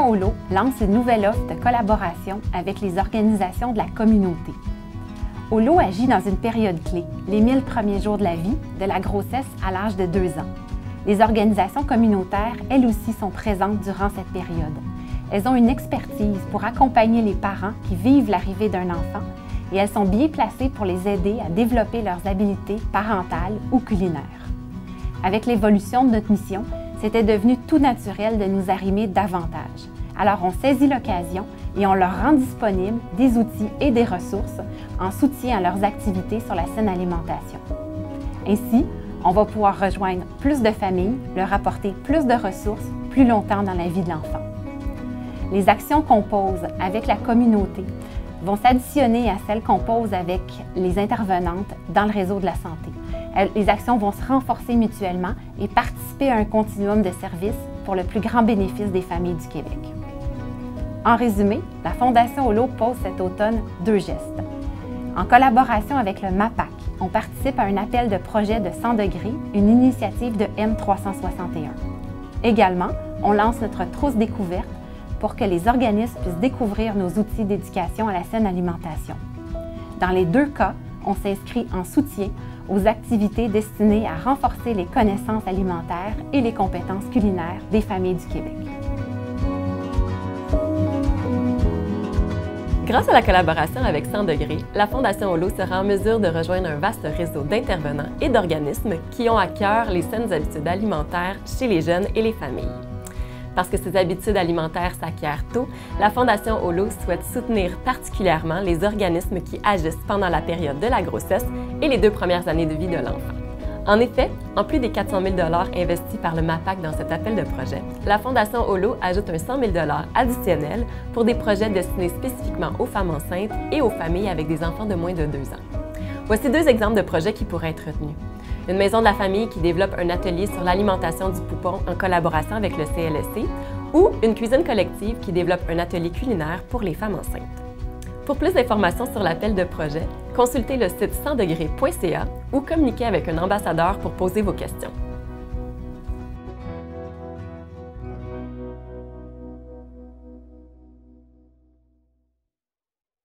Holo lance une nouvelle offre de collaboration avec les organisations de la communauté. Holo agit dans une période clé, les 1000 premiers jours de la vie, de la grossesse à l'âge de 2 ans. Les organisations communautaires, elles aussi, sont présentes durant cette période. Elles ont une expertise pour accompagner les parents qui vivent l'arrivée d'un enfant et elles sont bien placées pour les aider à développer leurs habiletés parentales ou culinaires. Avec l'évolution de notre mission, c'était devenu tout naturel de nous arrimer davantage. Alors on saisit l'occasion et on leur rend disponible des outils et des ressources en soutien à leurs activités sur la saine alimentation. Ainsi, on va pouvoir rejoindre plus de familles, leur apporter plus de ressources plus longtemps dans la vie de l'enfant. Les actions qu'on pose avec la communauté vont s'additionner à celles qu'on pose avec les intervenantes dans le réseau de la santé. Les actions vont se renforcer mutuellement et participer à un continuum de services pour le plus grand bénéfice des familles du Québec. En résumé, la Fondation Holo pose cet automne 2 gestes. En collaboration avec le MAPAC, on participe à un appel de projet de 100 degrés, une initiative de M361. Également, on lance notre trousse découverte pour que les organismes puissent découvrir nos outils d'éducation à la saine alimentation. Dans les 2 cas, on s'inscrit en soutien aux activités destinées à renforcer les connaissances alimentaires et les compétences culinaires des familles du Québec. Grâce à la collaboration avec 100 degrés, la Fondation Holo sera en mesure de rejoindre un vaste réseau d'intervenants et d'organismes qui ont à cœur les saines habitudes alimentaires chez les jeunes et les familles. Parce que ces habitudes alimentaires s'acquièrent tôt, la Fondation Holo souhaite soutenir particulièrement les organismes qui agissent pendant la période de la grossesse et les 2 premières années de vie de l'enfant. En effet, en plus des 400 000 $ investis par le MAPAC dans cet appel de projet, la Fondation Holo ajoute un 100 000 $ additionnel pour des projets destinés spécifiquement aux femmes enceintes et aux familles avec des enfants de moins de 2 ans. Voici 2 exemples de projets qui pourraient être retenus. Une maison de la famille qui développe un atelier sur l'alimentation du poupon en collaboration avec le CLSC ou une cuisine collective qui développe un atelier culinaire pour les femmes enceintes. Pour plus d'informations sur l'appel de projet, consultez le site 100degrés.ca ou communiquez avec un ambassadeur pour poser vos questions.